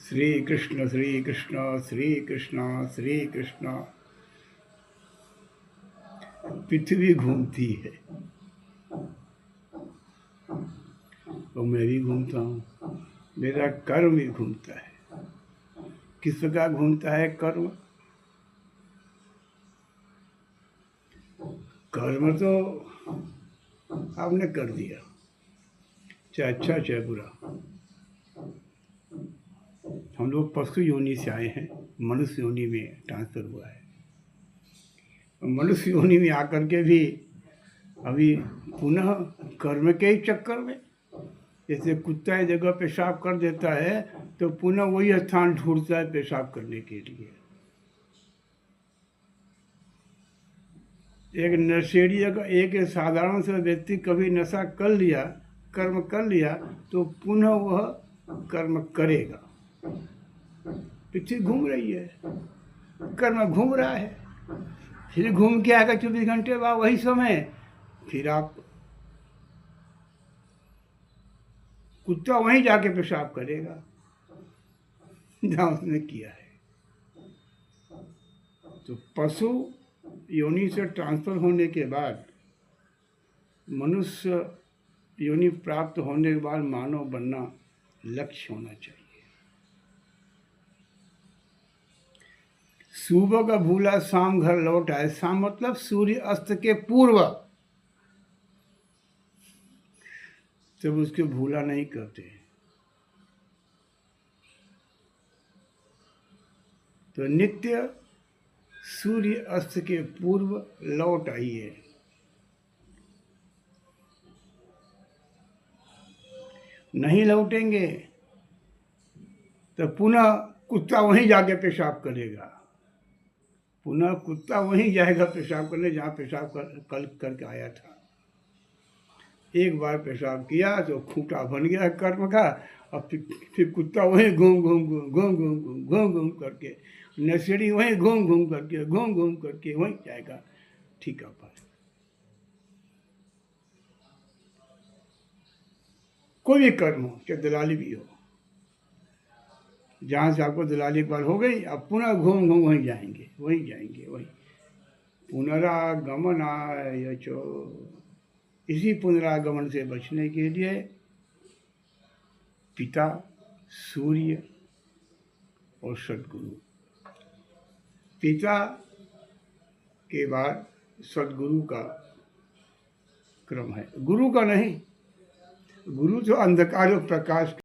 श्री कृष्ण श्री कृष्ण श्री कृष्ण श्री कृष्ण। पृथ्वी घूमती है तो मैं भी घूमता हूँ, मेरा कर्म भी घूमता है। किसका घूमता है कर्म? कर्म तो आपने कर दिया, चाहे अच्छा चाहे बुरा। हम लोग पशु योनि से आए हैं, मनुष्य योनि में ट्रांसफर हुआ है। मनुष्य योनि में आकर के भी अभी पुनः कर्म के ही चक्कर में, जैसे कुत्ता एक जगह पेशाब कर देता है तो पुनः वही स्थान ढूंढता है पेशाब करने के लिए। एक नशेड़ी अगर एक साधारण सा व्यक्ति कभी नशा कर लिया, कर्म कर लिया, तो पुनः वह कर्म करेगा। पृथ्वी घूम रही है, कर्म घूम रहा है, फिर घूम के आएगा 24 घंटे बाद वही समय। फिर आप कुत्ता वहीं जाके पेशाब करेगा जहाँ उसने किया है। तो पशु योनि से ट्रांसफर होने के बाद मनुष्य योनि प्राप्त होने के बाद मानव बनना लक्ष्य होना चाहिए। सुबह का भूला शाम घर लौट आए। शाम मतलब सूर्य अस्त के पूर्व, जब उसके भूला नहीं करते तो नित्य सूर्य अस्त के पूर्व लौट आइए। नहीं लौटेंगे तो पुनः कुत्ता वहीं जाके पेशाब करेगा, पुनः कुत्ता वहीं जाएगा पेशाब करने जहाँ पेशाब कल करके आया था। एक बार पेशाब किया तो खूंटा बन गया कर्म का, और फिर कुत्ता वहीं घूम घूम घूम घूम घूम घूम घूम घूम करके, नशेड़ी वहीं घूम घूम करके घूम घूम करके वहीं जाएगा ठीका पर। कोई भी कर्म हो, चाहे दलाली भी हो, जहाँ से आपको दलाली एक बार हो गई, अब पुनः घूम घूम वहीं जाएंगे वहीं जाएंगे वहीं। पुनरागमनाय च, इसी पुनरागमन से बचने के लिए पिता, सूर्य और सद्गुरु। पिता के बाद सद्गुरु का क्रम है, गुरु का नहीं। गुरु तो अंधकार और प्रकाश